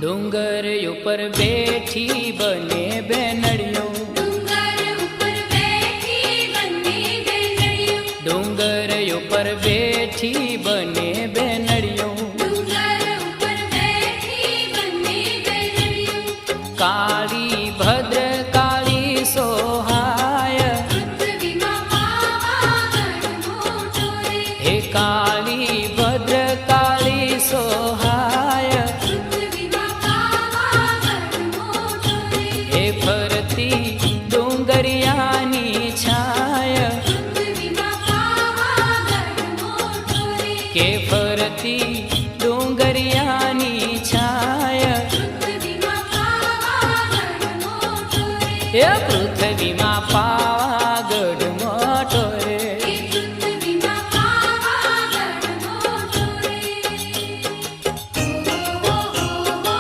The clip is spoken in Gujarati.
ડુંગર ઉપર બેઠી બને બેનડીઓ, ડુંગર ઉપર બેઠી બને બેનડીઓ, ડુંગર ઉપર બેઠી બને બેનડીઓ, ડુંગર ઉપર બેઠી બને બેનડીઓ, કાળી